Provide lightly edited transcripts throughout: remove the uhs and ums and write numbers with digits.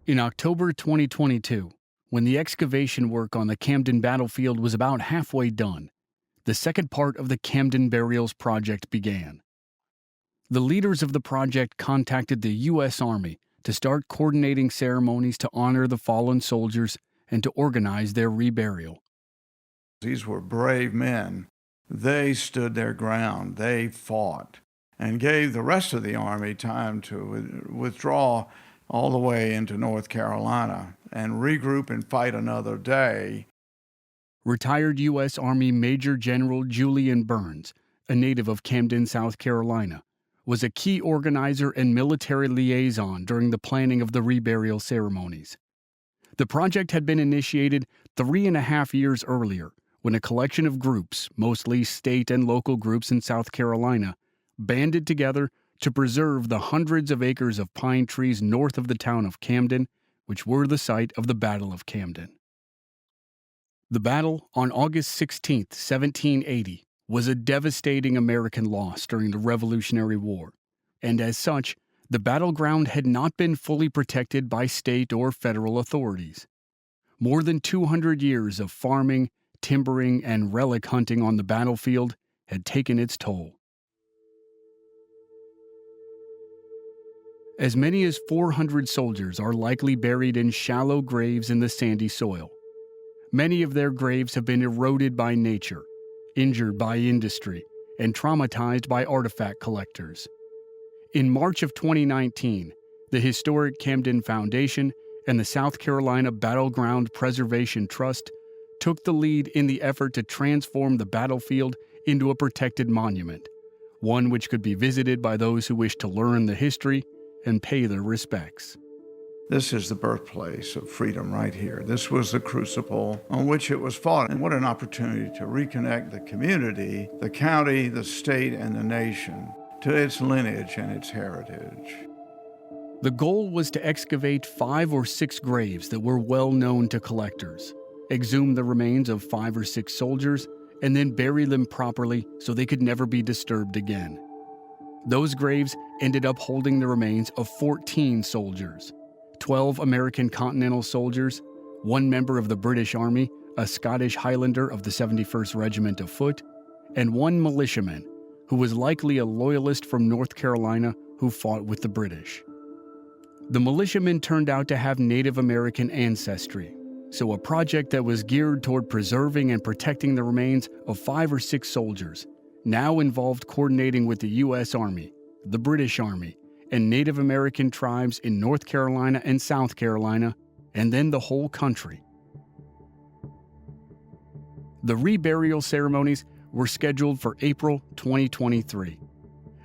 In October 2022, when the excavation work on the Camden battlefield was about halfway done, the second part of the Camden Burials Project began. The leaders of the project contacted the U.S. Army to start coordinating ceremonies to honor the fallen soldiers and to organize their reburial. These were brave men. They stood their ground. They fought and gave the rest of the Army time to withdraw all the way into North Carolina and regroup and fight another day. Retired U.S. Army Major General Julian Burns, a native of Camden, South Carolina, was a key organizer and military liaison during the planning of the reburial ceremonies. The project had been initiated 3.5 years earlier when a collection of groups, mostly state and local groups in South Carolina, banded together to preserve the hundreds of acres of pine trees north of the town of Camden, which were the site of the Battle of Camden. The battle on August 16, 1780, was a devastating American loss during the Revolutionary War, and as such, the battleground had not been fully protected by state or federal authorities. More than 200 years of farming, timbering, and relic hunting on the battlefield had taken its toll. As many as 400 soldiers are likely buried in shallow graves in the sandy soil. Many of their graves have been eroded by nature, injured by industry, and traumatized by artifact collectors. In March of 2019, the Historic Camden Foundation and the South Carolina Battleground Preservation Trust took the lead in the effort to transform the battlefield into a protected monument, one which could be visited by those who wish to learn the history and pay their respects. This is the birthplace of freedom right here. This was the crucible on which it was fought. And what an opportunity to reconnect the community, the county, the state, and the nation to its lineage and its heritage. The goal was to excavate 5 or 6 graves that were well known to collectors, exhume the remains of 5 or 6 soldiers, and then bury them properly so they could never be disturbed again. Those graves ended up holding the remains of 14 soldiers, 12 American Continental soldiers, 1 member of the British Army, a Scottish Highlander of the 71st Regiment of Foot, and 1 militiaman, who was likely a loyalist from North Carolina who fought with the British. The militiaman turned out to have Native American ancestry, so a project that was geared toward preserving and protecting the remains of 5 or 6 soldiers now involved coordinating with the U.S. Army, the British Army, and Native American tribes in North Carolina and South Carolina, and then the whole country. The reburial ceremonies were scheduled for April 2023.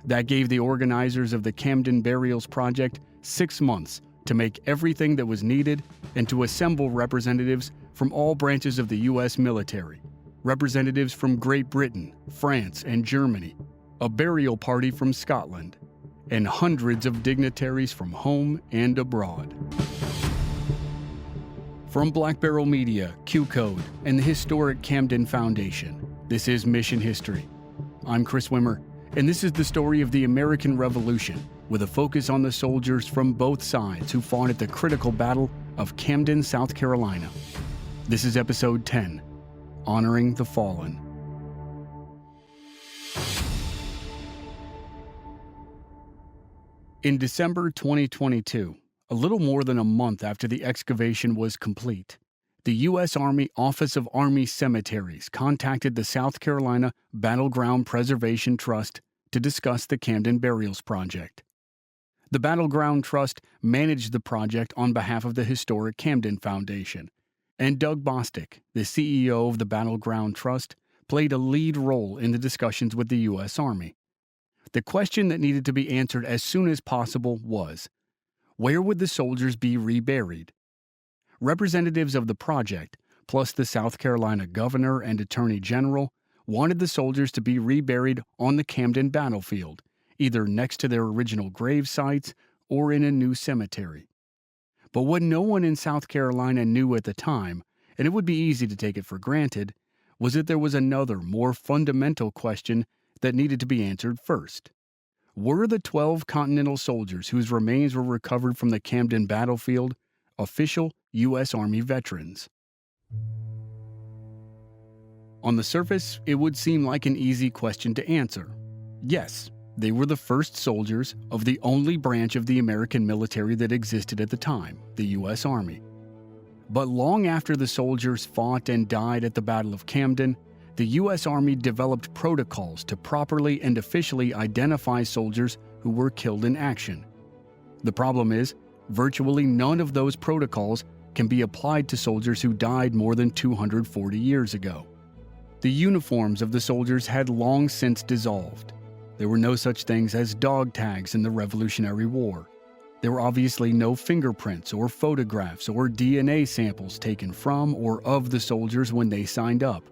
That gave the organizers of the Camden Burials Project 6 months to make everything that was needed and to assemble representatives from all branches of the U.S. military, representatives from Great Britain, France, and Germany, a burial party from Scotland, and hundreds of dignitaries from home and abroad. From Black Barrel Media, QCODE, and the Historic Camden Foundation, this is Mission History. I'm Chris Wimmer, and this is the story of the American Revolution, with a focus on the soldiers from both sides who fought at the critical Battle of Camden, South Carolina. This is Episode 10, Honoring the Fallen. In December 2022, a little more than a month after the excavation was complete, the U.S. Army Office of Army Cemeteries contacted the South Carolina Battleground Preservation Trust to discuss the Camden Burials Project. The Battleground Trust managed the project on behalf of the Historic Camden Foundation, and Doug Bostick, the CEO of the Battleground Trust, played a lead role in the discussions with the U.S. Army. The question that needed to be answered as soon as possible was, where would the soldiers be reburied? Representatives of the project, plus the South Carolina governor and attorney general, wanted the soldiers to be reburied on the Camden battlefield, either next to their original grave sites or in a new cemetery. But what no one in South Carolina knew at the time, and it would be easy to take it for granted, was that there was another, more fundamental question that needed to be answered first. Were the 12 Continental soldiers whose remains were recovered from the Camden battlefield official U.S. Army veterans. On the surface, it would seem like an easy question to answer. Yes, they were the first soldiers of the only branch of the American military that existed at the time, the U.S. Army. But long after the soldiers fought and died at the Battle of Camden, the U.S. Army developed protocols to properly and officially identify soldiers who were killed in action. The problem is, virtually none of those protocols can be applied to soldiers who died more than 240 years ago. The uniforms of the soldiers had long since dissolved. There were no such things as dog tags in the Revolutionary War. There were obviously no fingerprints or photographs or DNA samples taken from or of the soldiers when they signed up.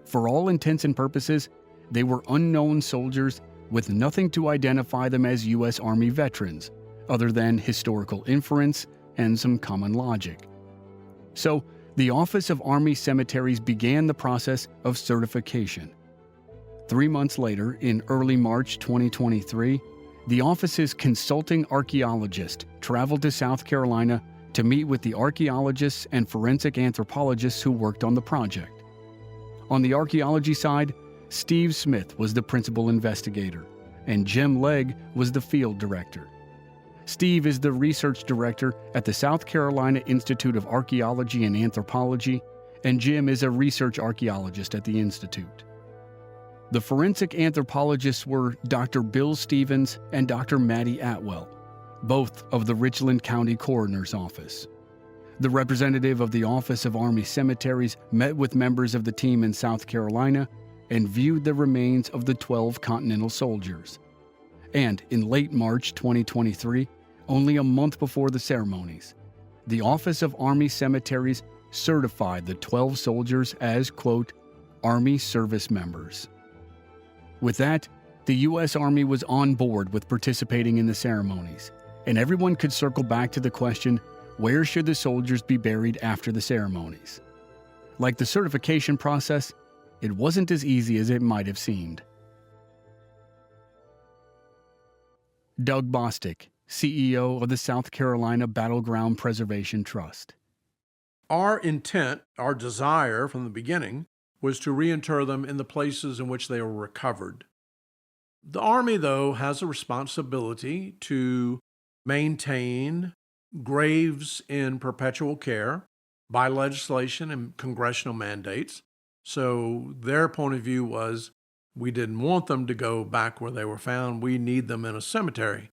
For all intents and purposes, they were unknown soldiers with nothing to identify them as U.S. Army veterans, other than historical inference and some common logic. So, the Office of Army Cemeteries began the process of certification. 3 months later, in early March 2023, the office's consulting archaeologist traveled to South Carolina to meet with the archaeologists and forensic anthropologists who worked on the project. On the archaeology side, Steve Smith was the principal investigator, and Jim Legg was the field director. Steve is the research director at the South Carolina Institute of Archaeology and Anthropology, and Jim is a research archaeologist at the Institute. The forensic anthropologists were Dr. Bill Stevens and Dr. Maddie Atwell, both of the Richland County Coroner's Office. The representative of the Office of Army Cemeteries met with members of the team in South Carolina and viewed the remains of the 12 Continental soldiers. And in late March 2023, only a month before the ceremonies, the Office of Army Cemeteries certified the 12 soldiers as, quote, Army service members. With that, the U.S. Army was on board with participating in the ceremonies, and everyone could circle back to the question, where should the soldiers be buried after the ceremonies? Like the certification process, it wasn't as easy as it might have seemed. Doug Bostick, CEO of the South Carolina Battleground Preservation Trust. Our intent, our desire from the beginning, was to reinter them in the places in which they were recovered. The Army, though, has a responsibility to maintain graves in perpetual care by legislation and congressional mandates. So their point of view was, we didn't want them to go back where they were found. We need them in a cemetery.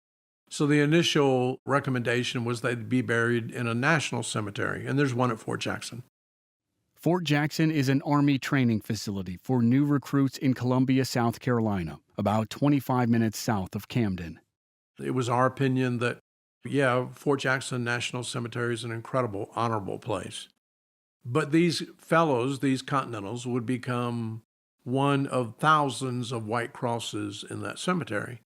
So the initial recommendation was they'd be buried in a national cemetery, and there's one at Fort Jackson. Fort Jackson is an Army training facility for new recruits in Columbia, South Carolina, about 25 minutes south of Camden. It was our opinion that, Fort Jackson National Cemetery is an incredible, honorable place. But these fellows, these Continentals, would become one of thousands of white crosses in that cemetery.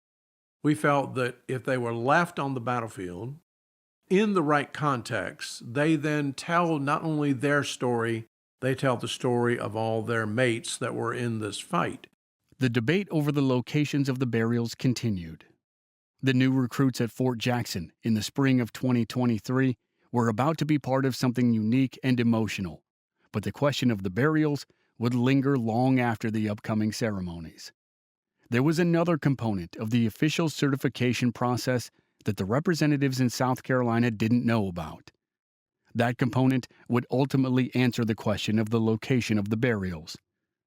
We felt that if they were left on the battlefield in the right context, they then tell not only their story, they tell the story of all their mates that were in this fight. The debate over the locations of the burials continued. The new recruits at Fort Jackson in the spring of 2023 were about to be part of something unique and emotional, but the question of the burials would linger long after the upcoming ceremonies. There was another component of the official certification process that the representatives in South Carolina didn't know about. That component would ultimately answer the question of the location of the burials,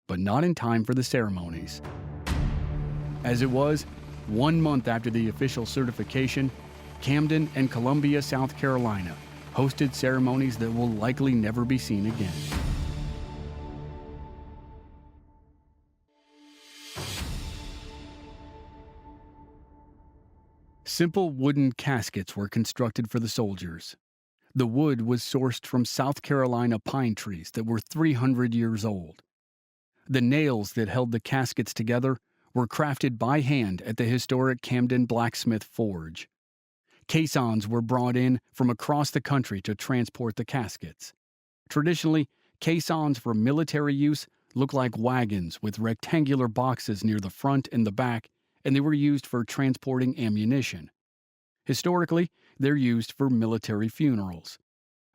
but not in time for the ceremonies. As it was, 1 month after the official certification, Camden and Columbia, South Carolina, hosted ceremonies that will likely never be seen again. Simple wooden caskets were constructed for the soldiers. The wood was sourced from South Carolina pine trees that were 300 years old. The nails that held the caskets together were crafted by hand at the historic Camden blacksmith forge. Caissons were brought in from across the country to transport the caskets. Traditionally, caissons for military use looked like wagons with rectangular boxes near the front and the back, and they were used for transporting ammunition. Historically, they're used for military funerals.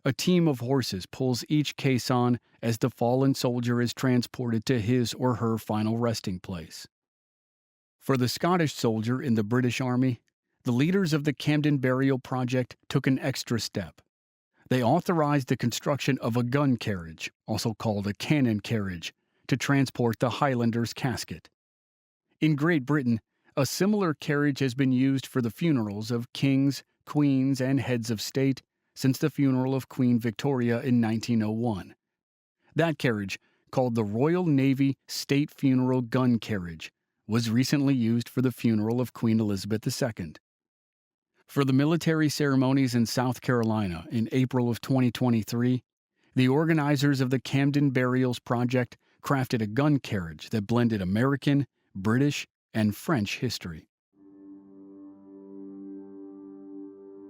A team of horses pulls each caisson as the fallen soldier is transported to his or her final resting place. For the Scottish soldier in the British Army, the leaders of the Camden Burial Project took an extra step. They authorized the construction of a gun carriage, also called a cannon carriage, to transport the Highlander's casket. In Great Britain, a similar carriage has been used for the funerals of kings, queens, and heads of state since the funeral of Queen Victoria in 1901. That carriage, called the Royal Navy State Funeral Gun Carriage, was recently used for the funeral of Queen Elizabeth II. For the military ceremonies in South Carolina in April of 2023, the organizers of the Camden Burials Project crafted a gun carriage that blended American, British, and French history.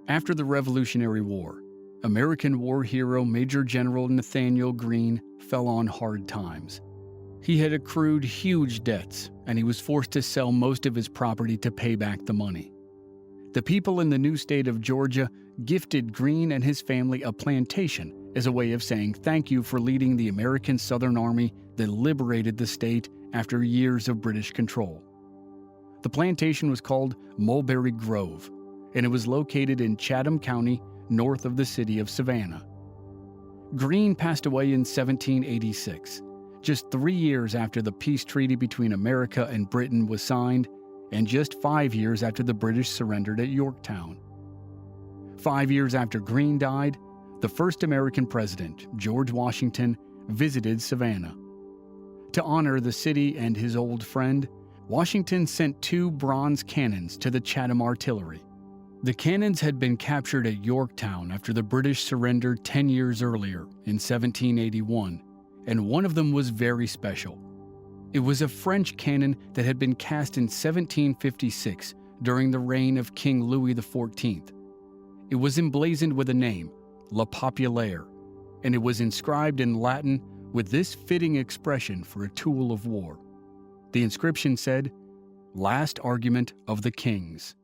After the Revolutionary War, American war hero Major General Nathanael Greene fell on hard times. He had accrued huge debts, and he was forced to sell most of his property to pay back the money. The people in the new state of Georgia gifted Greene and his family a plantation as a way of saying thank you for leading the American Southern Army that liberated the state after years of British control. The plantation was called Mulberry Grove, and it was located in Chatham County, north of the city of Savannah. Greene passed away in 1786, just 3 years after the peace treaty between America and Britain was signed, and just 5 years after the British surrendered at Yorktown. 5 years after Greene died, the first American president, George Washington, visited Savannah. To honor the city and his old friend, Washington sent 2 bronze cannons to the Chatham Artillery. The cannons had been captured at Yorktown after the British surrendered 10 years earlier, in 1781, and one of them was very special. It was a French cannon that had been cast in 1756 during the reign of King Louis XIV. It was emblazoned with a name, La Populaire, and it was inscribed in Latin with this fitting expression for a tool of war. The inscription said, "Last Argument of the Kings."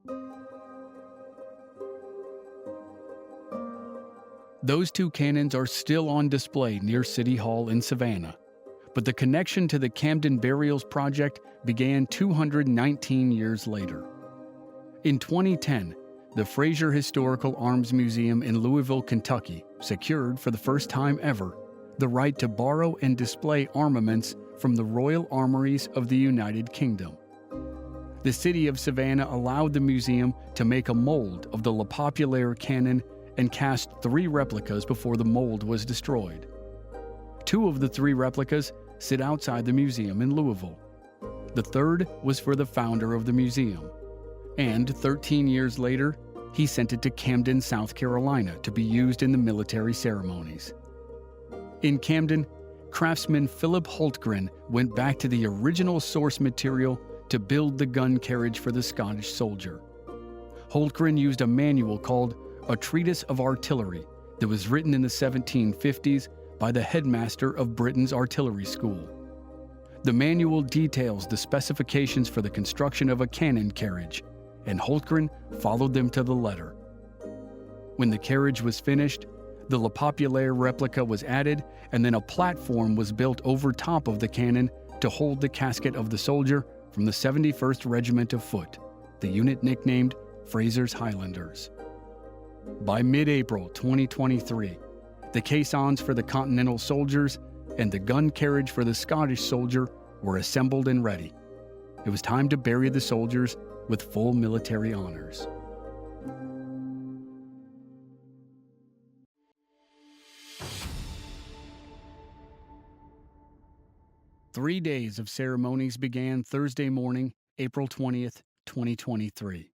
Those 2 cannons are still on display near City Hall in Savannah, but the connection to the Camden Burials Project began 219 years later. In 2010, the Fraser Historical Arms Museum in Louisville, Kentucky, secured for the first time ever the right to borrow and display armaments from the Royal Armories of the United Kingdom. The city of Savannah allowed the museum to make a mold of the La Populaire cannon and cast 3 replicas before the mold was destroyed. 2 of the 3 replicas sit outside the museum in Louisville. The 3rd was for the founder of the museum. And 13 years later, he sent it to Camden, South Carolina to be used in the military ceremonies. In Camden, craftsman Philip Hultgren went back to the original source material to build the gun carriage for the Scottish soldier. Hultgren used a manual called A Treatise of Artillery that was written in the 1750s by the headmaster of Britain's artillery school. The manual details the specifications for the construction of a cannon carriage, and Hultgren followed them to the letter. When the carriage was finished, the La Populaire replica was added, and then a platform was built over top of the cannon to hold the casket of the soldier from the 71st Regiment of Foot, the unit nicknamed Fraser's Highlanders. By mid-April 2023, the caissons for the Continental soldiers and the gun carriage for the Scottish soldier were assembled and ready. It was time to bury the soldiers with full military honors. Three days of ceremonies began Thursday morning, April 20th, 2023.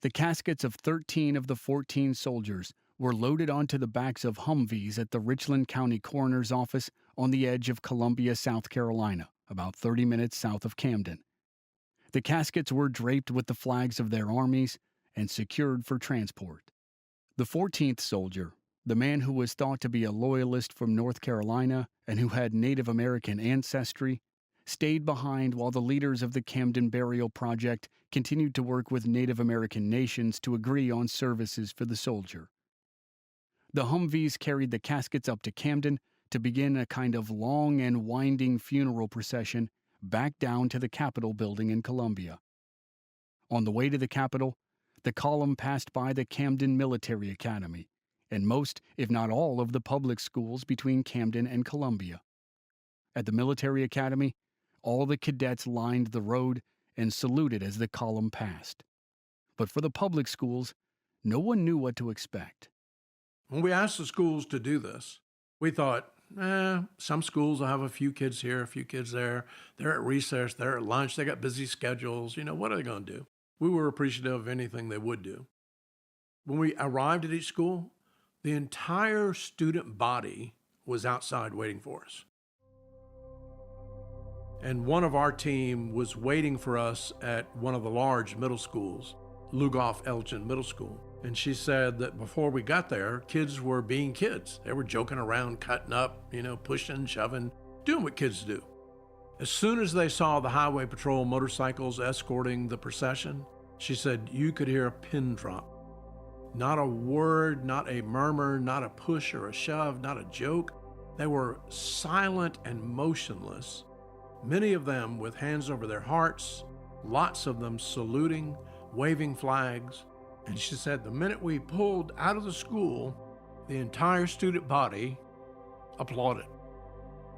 The caskets of 13 of the 14 soldiers were loaded onto the backs of Humvees at the Richland County Coroner's Office on the edge of Columbia, South Carolina, about 30 minutes south of Camden. The caskets were draped with the flags of their armies and secured for transport. The 14th soldier, the man who was thought to be a loyalist from North Carolina and who had Native American ancestry, stayed behind while the leaders of the Camden Burial Project continued to work with Native American nations to agree on services for the soldier. The Humvees carried the caskets up to Camden to begin a kind of long and winding funeral procession back down to the Capitol building in Columbia. On the way to the Capitol, the column passed by the Camden Military Academy and most, if not all, of the public schools between Camden and Columbia. At the Military Academy, all the cadets lined the road and saluted as the column passed. But for the public schools, no one knew what to expect. When we asked the schools to do this, we thought, some schools will have a few kids here, a few kids there. They're at recess, they're at lunch, they got busy schedules. What are they going to do? We were appreciative of anything they would do. When we arrived at each school, the entire student body was outside waiting for us. And one of our team was waiting for us at one of the large middle schools, Lugoff Elgin Middle School. And she said that before we got there, kids were being kids. They were joking around, cutting up, pushing, shoving, doing what kids do. As soon as they saw the highway patrol motorcycles escorting the procession, she said you could hear a pin drop. Not a word, not a murmur, not a push or a shove, not a joke. They were silent and motionless, many of them with hands over their hearts, lots of them saluting, waving flags. And she said the minute we pulled out of the school, the entire student body applauded.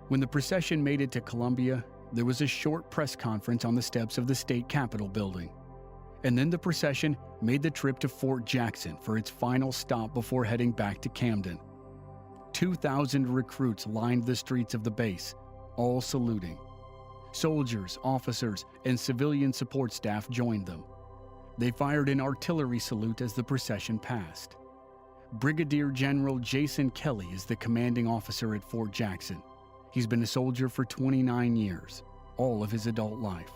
When the procession made it to Columbia, there was a short press conference on the steps of the state capitol building. And then the procession made the trip to Fort Jackson for its final stop before heading back to Camden. 2,000 recruits lined the streets of the base, all saluting. Soldiers, officers, and civilian support staff joined them. They fired an artillery salute as the procession passed. Brigadier General Jason Kelly is the commanding officer at Fort Jackson. He's been a soldier for 29 years, all of his adult life.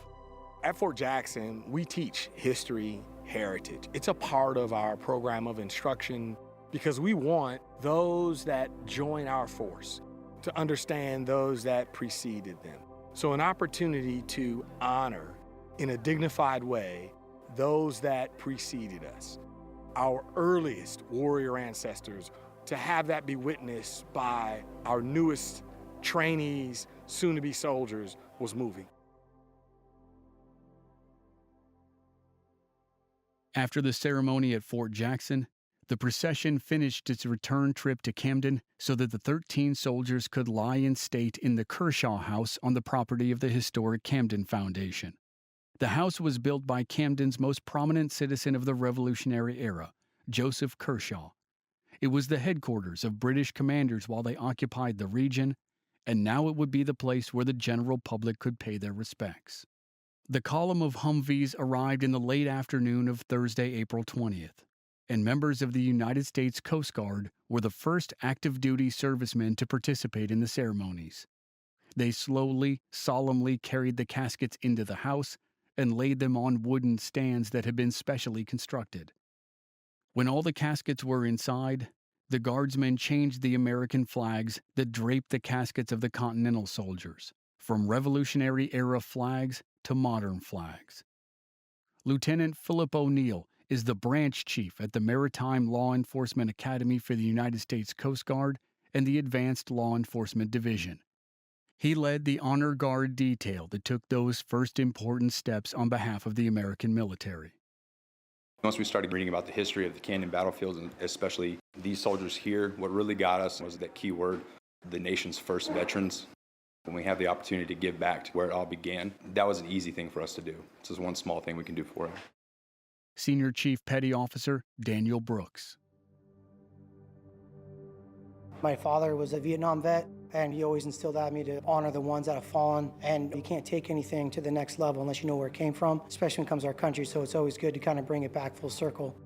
At Fort Jackson, we teach history, heritage. It's a part of our program of instruction because we want those that join our force to understand those that preceded them. So an opportunity to honor in a dignified way those that preceded us, our earliest warrior ancestors, to have that be witnessed by our newest trainees, soon-to-be soldiers, was moving. After the ceremony at Fort Jackson, the procession finished its return trip to Camden so that the 13 soldiers could lie in state in the Kershaw House on the property of the Historic Camden Foundation. The house was built by Camden's most prominent citizen of the Revolutionary era, Joseph Kershaw. It was the headquarters of British commanders while they occupied the region, and now it would be the place where the general public could pay their respects. The column of Humvees arrived in the late afternoon of Thursday, April 20th, and members of the United States Coast Guard were the first active-duty servicemen to participate in the ceremonies. They slowly, solemnly carried the caskets into the house and laid them on wooden stands that had been specially constructed. When all the caskets were inside, the guardsmen changed the American flags that draped the caskets of the Continental soldiers, from Revolutionary-era flags to modern flags. Lieutenant Philip O'Neill is the branch chief at the Maritime Law Enforcement Academy for the United States Coast Guard and the Advanced Law Enforcement Division. He led the honor guard detail that took those first important steps on behalf of the American military. Once we started reading about the history of the Camden battlefields, and especially these soldiers here, what really got us was that key word, the nation's first veterans. When we have the opportunity to give back to where it all began, that was an easy thing for us to do. This is one small thing we can do for them. Senior Chief Petty Officer Daniel Brooks. My father was a Vietnam vet, and he always instilled at me to honor the ones that have fallen, and you can't take anything to the next level unless you know where it came from, especially when it comes to our country, so it's always good to kind of bring it back full circle.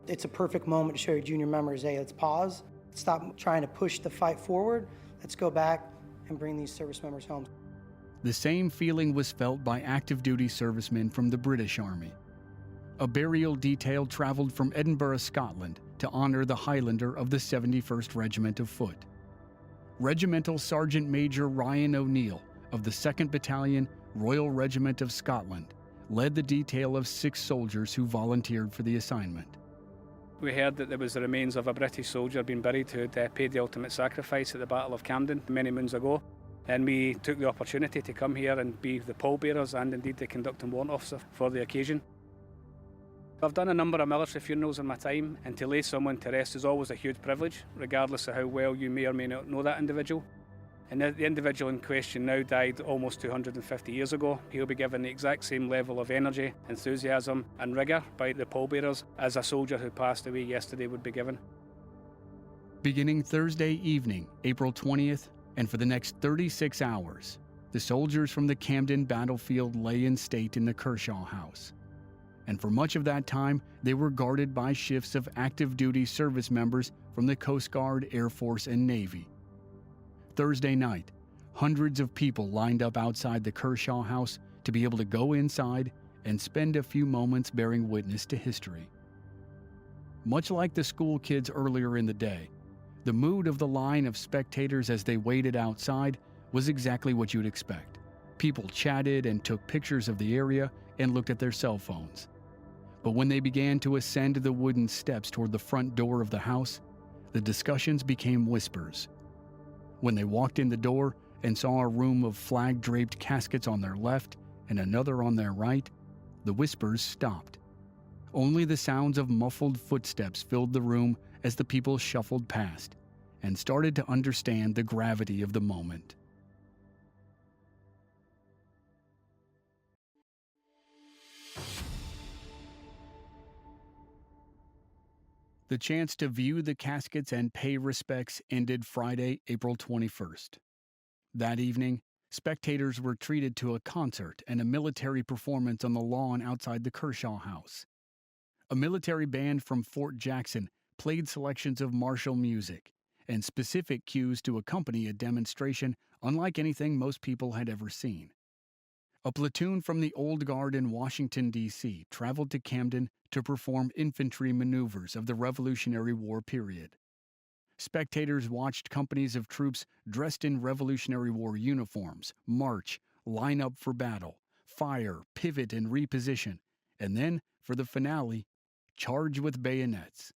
It's a perfect moment to show your junior members, hey, let's pause, stop trying to push the fight forward, let's go back and bring these service members home. The same feeling was felt by active-duty servicemen from the British Army. A burial detail traveled from Edinburgh, Scotland, to honor the Highlander of the 71st Regiment of Foot. Regimental Sergeant Major Ryan O'Neill of the 2nd Battalion, Royal Regiment of Scotland, led the detail of 6 soldiers who volunteered for the assignment. We heard that there was the remains of a British soldier being buried who had paid the ultimate sacrifice at the Battle of Camden many moons ago. And we took the opportunity to come here and be the pallbearers and indeed the conducting warrant officer for the occasion. I've done a number of military funerals in my time, and to lay someone to rest is always a huge privilege, regardless of how well you may or may not know that individual. And the individual in question now died almost 250 years ago. He'll be given the exact same level of energy, enthusiasm and rigour by the pallbearers as a soldier who passed away yesterday would be given. Beginning Thursday evening, April 20th, and for the next 36 hours, the soldiers from the Camden battlefield lay in state in the Kershaw House. And for much of that time, they were guarded by shifts of active duty service members from the Coast Guard, Air Force, and Navy. Thursday night, hundreds of people lined up outside the Kershaw House to be able to go inside and spend a few moments bearing witness to history. Much like the school kids earlier in the day, the mood of the line of spectators as they waited outside was exactly what you'd expect. People chatted and took pictures of the area and looked at their cell phones. But when they began to ascend the wooden steps toward the front door of the house, the discussions became whispers. When they walked in the door and saw a room of flag-draped caskets on their left and another on their right, the whispers stopped. Only the sounds of muffled footsteps filled the room as the people shuffled past and started to understand the gravity of the moment. The chance to view the caskets and pay respects ended Friday, April 21st. That evening, spectators were treated to a concert and a military performance on the lawn outside the Kershaw House. A military band from Fort Jackson played selections of martial music and specific cues to accompany a demonstration unlike anything most people had ever seen. A platoon from the Old Guard in Washington, D.C. traveled to Camden to perform infantry maneuvers of the Revolutionary War period. Spectators watched companies of troops dressed in Revolutionary War uniforms march, line up for battle, fire, pivot, and reposition, and then, for the finale, charge with bayonets.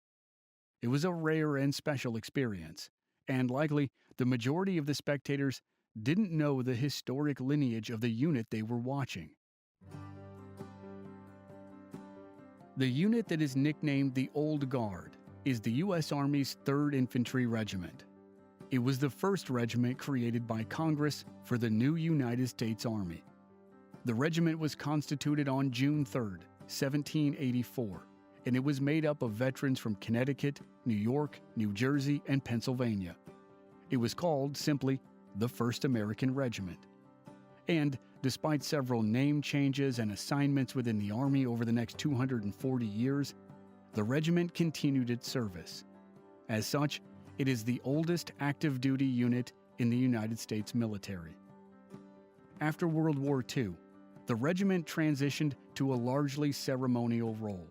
It was a rare and special experience, and likely the majority of the spectators didn't know the historic lineage of the unit they were watching. The unit that is nicknamed the Old Guard is the U.S. Army's 3rd Infantry Regiment. It was the first regiment created by Congress for the new United States Army. The regiment was constituted on June 3, 1784, and it was made up of veterans from Connecticut, New York, New Jersey, and Pennsylvania. It was called simply the 1st American Regiment. And despite several name changes and assignments within the Army over the next 240 years, the regiment continued its service. As such, it is the oldest active duty unit in the United States military. After World War II, the regiment transitioned to a largely ceremonial role.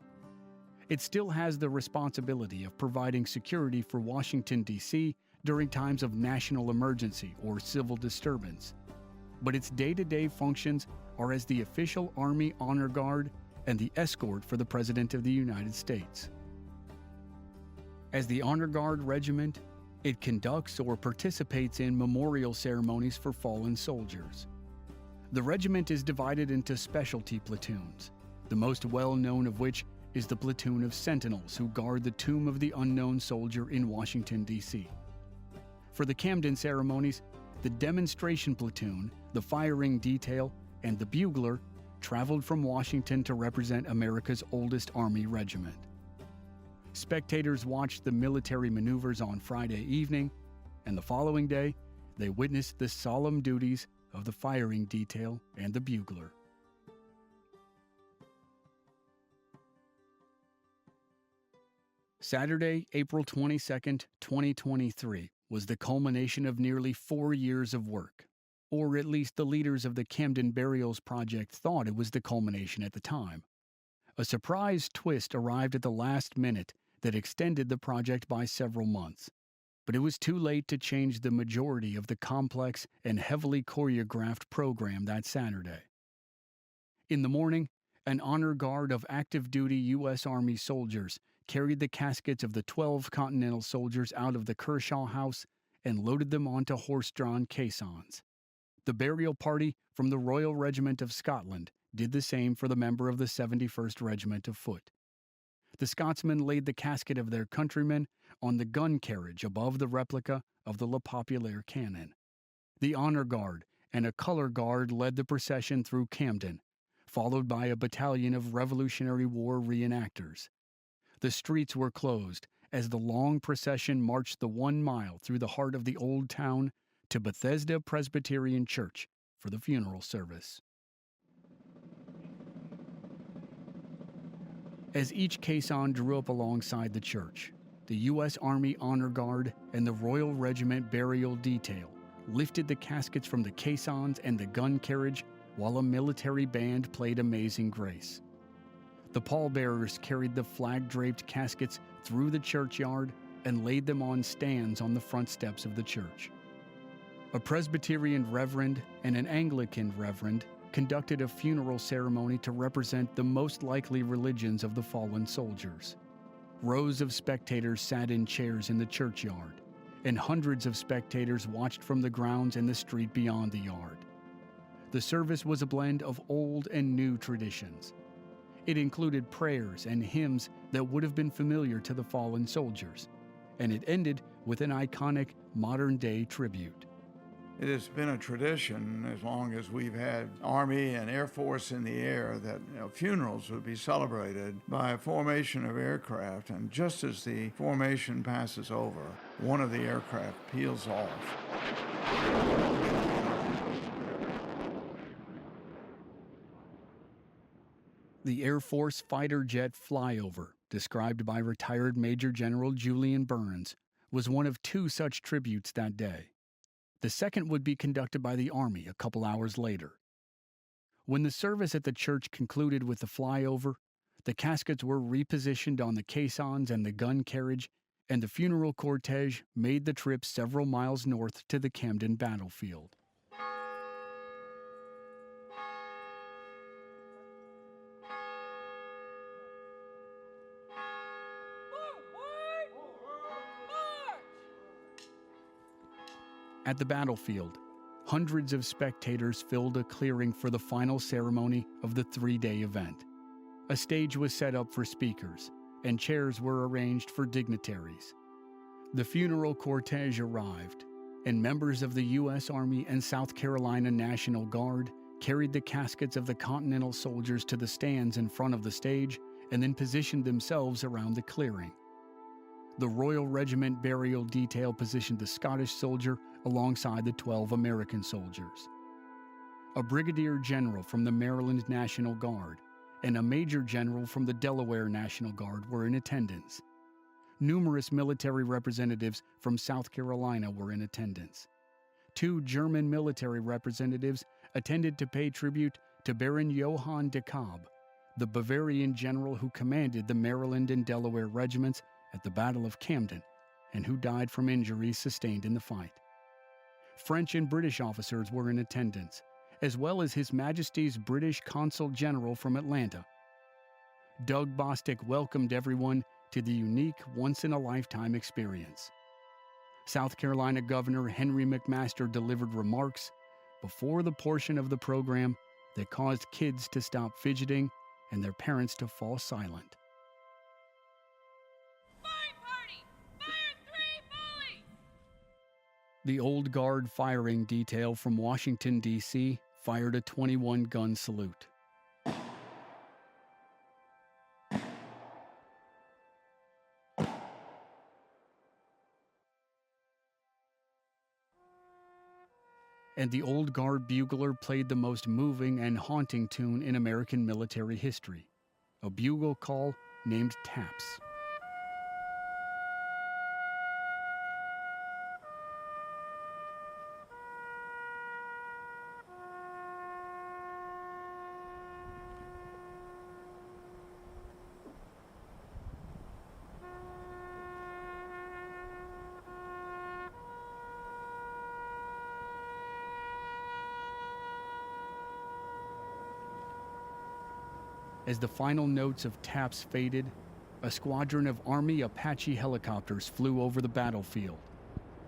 It still has the responsibility of providing security for Washington, D.C. during times of national emergency or civil disturbance. But its day-to-day functions are as the official Army Honor Guard and the escort for the President of the United States. As the Honor Guard Regiment, it conducts or participates in memorial ceremonies for fallen soldiers. The regiment is divided into specialty platoons, the most well-known of which is the platoon of sentinels who guard the tomb of the unknown soldier in Washington, D.C. For the Camden ceremonies, the demonstration platoon, the firing detail, and the bugler traveled from Washington to represent America's oldest Army regiment. Spectators watched the military maneuvers on Friday evening, and the following day, they witnessed the solemn duties of the firing detail and the bugler. Saturday, April 22, 2023, was the culmination of nearly 4 years of work, or at least the leaders of the Camden Burials Project thought it was the culmination at the time. A surprise twist arrived at the last minute that extended the project by several months, but it was too late to change the majority of the complex and heavily choreographed program that Saturday. In the morning, An honor guard of active duty U.S. Army soldiers carried the caskets of the 12 Continental soldiers out of the Kershaw House and loaded them onto horse-drawn caissons. The burial party from the Royal Regiment of Scotland did the same for the member of the 71st Regiment of Foot. The Scotsmen laid the casket of their countrymen on the gun carriage above the replica of the Le Populaire cannon. The honor guard and a color guard led the procession through Camden, followed by a battalion of Revolutionary War reenactors. The streets were closed as the long procession marched the 1 mile through the heart of the old town to Bethesda Presbyterian Church for the funeral service. As each caisson drew up alongside the church, the U.S. Army Honor Guard and the Royal Regiment Burial Detail lifted the caskets from the caissons and the gun carriage while a military band played Amazing Grace. The pallbearers carried the flag-draped caskets through the churchyard and laid them on stands on the front steps of the church. A Presbyterian reverend and an Anglican reverend conducted a funeral ceremony to represent the most likely religions of the fallen soldiers. Rows of spectators sat in chairs in the churchyard, and hundreds of spectators watched from the grounds and the street beyond the yard. The service was a blend of old and new traditions. It included prayers and hymns that would have been familiar to the fallen soldiers, and it ended with an iconic modern-day tribute. It has been a tradition as long as we've had Army and Air Force in the air that funerals would be celebrated by a formation of aircraft, and just as the formation passes over, one of the aircraft peels off. The Air Force fighter jet flyover, described by retired Major General Julian Burns, was one of 2 such tributes that day. The second would be conducted by the Army a couple hours later. When the service at the church concluded with the flyover, the caskets were repositioned on the caissons and the gun carriage, and the funeral cortege made the trip several miles north to the Camden battlefield. At the battlefield, hundreds of spectators filled a clearing for the final ceremony of the 3-day event. A stage was set up for speakers, and chairs were arranged for dignitaries. The funeral cortege arrived, and members of the U.S. Army and South Carolina National Guard carried the caskets of the Continental soldiers to the stands in front of the stage and then positioned themselves around the clearing. The Royal Regiment Burial Detail positioned the Scottish soldier alongside the 12 American soldiers. A brigadier general from the Maryland National Guard and a major general from the Delaware National Guard were in attendance. Numerous military representatives from South Carolina were in attendance. 2 German military representatives attended to pay tribute to Baron Johann de Kalb, the Bavarian general who commanded the Maryland and Delaware regiments at the Battle of Camden and who died from injuries sustained in the fight. French and British officers were in attendance, as well as His Majesty's British Consul General from Atlanta. Doug Bostick welcomed everyone to the unique once-in-a-lifetime experience. South Carolina Governor Henry McMaster delivered remarks before the portion of the program that caused kids to stop fidgeting and their parents to fall silent. The Old Guard firing detail from Washington, D.C. fired a 21-gun salute. And the Old Guard bugler played the most moving and haunting tune in American military history, a bugle call named Taps. As the final notes of taps faded, a squadron of Army Apache helicopters flew over the battlefield,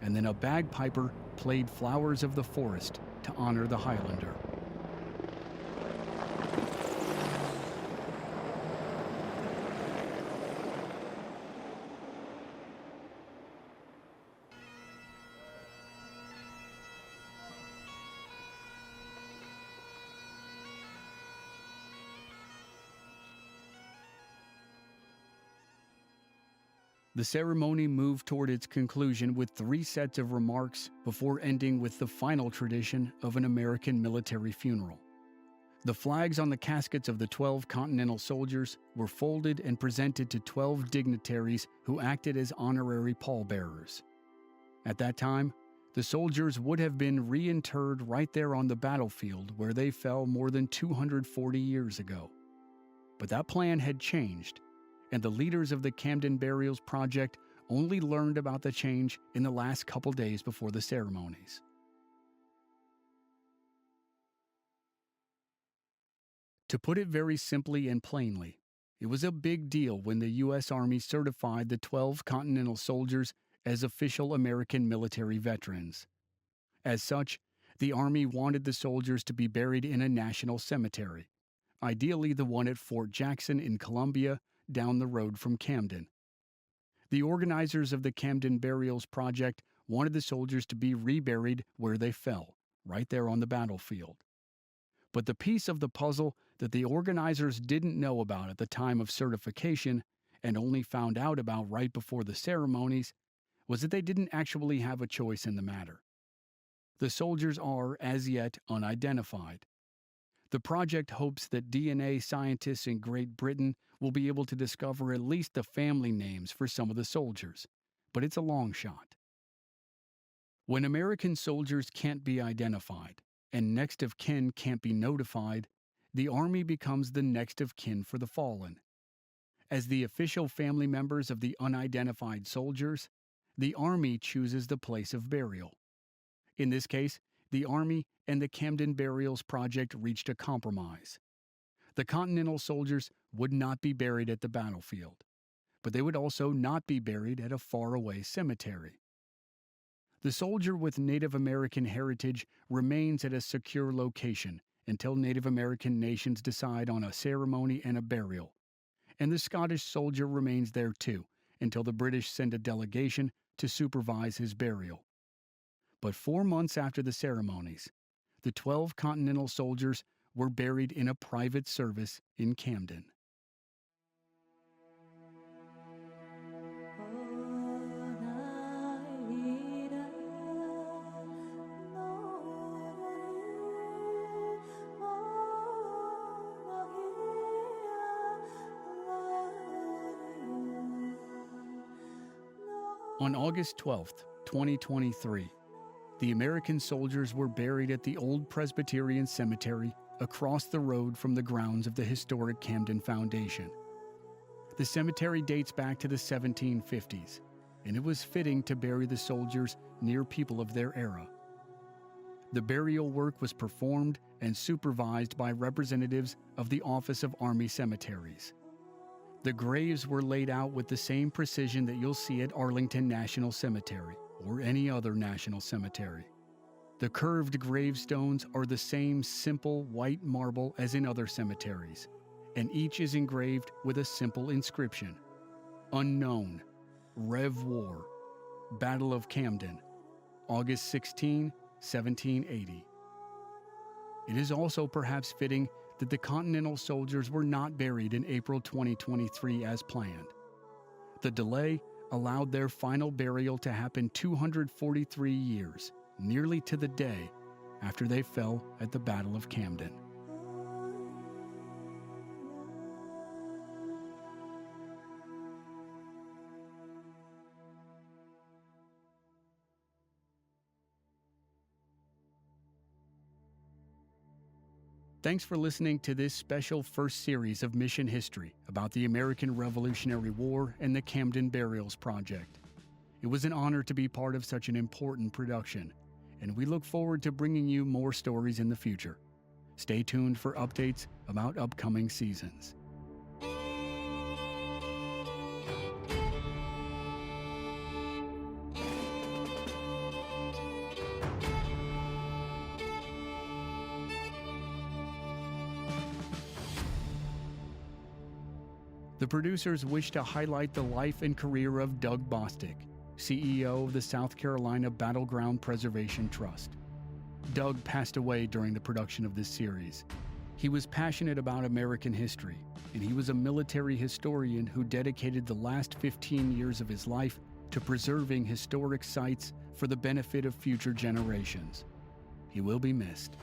and then a bagpiper played Flowers of the Forest to honor the Highlander. The ceremony moved toward its conclusion with 3 sets of remarks before ending with the final tradition of an American military funeral. The flags on the caskets of the 12 Continental soldiers were folded and presented to 12 dignitaries who acted as honorary pallbearers. At that time, the soldiers would have been reinterred right there on the battlefield where they fell more than 240 years ago. But that plan had changed, and the leaders of the Camden Burials Project only learned about the change in the last couple days before the ceremonies. To put it very simply and plainly, it was a big deal when the U.S. Army certified the 12 Continental soldiers as official American military veterans. As such, the Army wanted the soldiers to be buried in a national cemetery, ideally the one at Fort Jackson in Columbia, down the road from Camden. The organizers of the Camden Burials Project wanted the soldiers to be reburied where they fell, right there on the battlefield. But the piece of the puzzle that the organizers didn't know about at the time of certification and only found out about right before the ceremonies was that they didn't actually have a choice in the matter. The soldiers are, as yet, unidentified. The project hopes that DNA scientists in Great Britain will be able to discover at least the family names for some of the soldiers, but it's a long shot. When American soldiers can't be identified and next of kin can't be notified, the Army becomes the next of kin for the fallen. As the official family members of the unidentified soldiers, the Army chooses the place of burial. In this case, the Army and the Camden Burials Project reached a compromise. The Continental soldiers would not be buried at the battlefield, but they would also not be buried at a faraway cemetery. The soldier with Native American heritage remains at a secure location until Native American nations decide on a ceremony and a burial, and the Scottish soldier remains there too until the British send a delegation to supervise his burial. But 4 months after the ceremonies, the 12 Continental soldiers were buried in a private service in Camden. On August 12, 2023, the American soldiers were buried at the Old Presbyterian Cemetery across the road from the grounds of the Historic Camden Foundation. The cemetery dates back to the 1750s, and it was fitting to bury the soldiers near people of their era. The burial work was performed and supervised by representatives of the Office of Army Cemeteries. The graves were laid out with the same precision that you'll see at Arlington National Cemetery or any other national cemetery. The curved gravestones are the same simple white marble as in other cemeteries, and each is engraved with a simple inscription: Unknown, Rev War, Battle of Camden, August 16, 1780. It is also perhaps fitting that the Continental soldiers were not buried in April 2023 as planned. The delay allowed their final burial to happen 243 years, nearly to the day, after they fell at the Battle of Camden. Thanks for listening to this special first series of Mission History about the American Revolutionary War and the Camden Burials Project. It was an honor to be part of such an important production, and we look forward to bringing you more stories in the future. Stay tuned for updates about upcoming seasons. The producers wish to highlight the life and career of Doug Bostick, CEO of the South Carolina Battleground Preservation Trust. Doug passed away during the production of this series. He was passionate about American history, and he was a military historian who dedicated the last 15 years of his life to preserving historic sites for the benefit of future generations. He will be missed.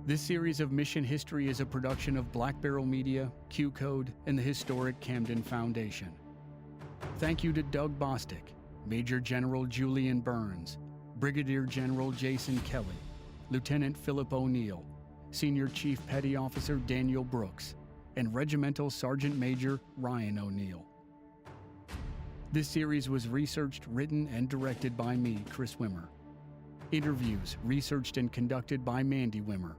This series of Mission History is a production of Black Barrel Media, QCODE, and the Historic Camden Foundation. Thank you to Doug Bostick, Major General Julian Burns, Brigadier General Jason Kelly, Lieutenant Philip O'Neill, Senior Chief Petty Officer Daniel Brooks, and Regimental Sergeant Major Ryan O'Neill. This series was researched, written, and directed by me, Chris Wimmer. Interviews researched and conducted by Mandy Wimmer.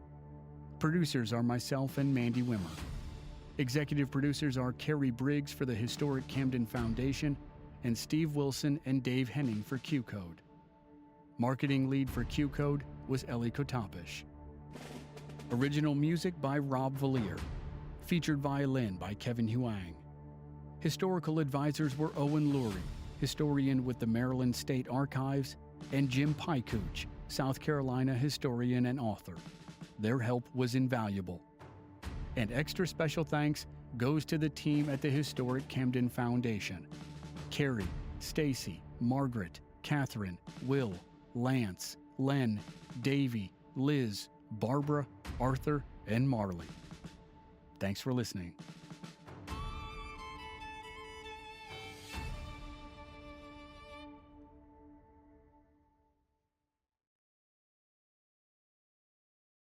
Producers are myself and Mandy Wimmer. Executive producers are Carrie Briggs for the Historic Camden Foundation and Steve Wilson and Dave Henning for QCODE. Marketing lead for QCODE was Ellie Kotapish. Original music by Rob Valier. Featured violin by Kevin Huang. Historical advisors were Owen Lurie, historian with the Maryland State Archives, and Jim Pykuch, South Carolina historian and author. Their help was invaluable. And extra special thanks goes to the team at the Historic Camden Foundation: Carrie, Stacy, Margaret, Catherine, Will, Lance, Len, Davey, Liz, Barbara, Arthur, and Marley. Thanks for listening.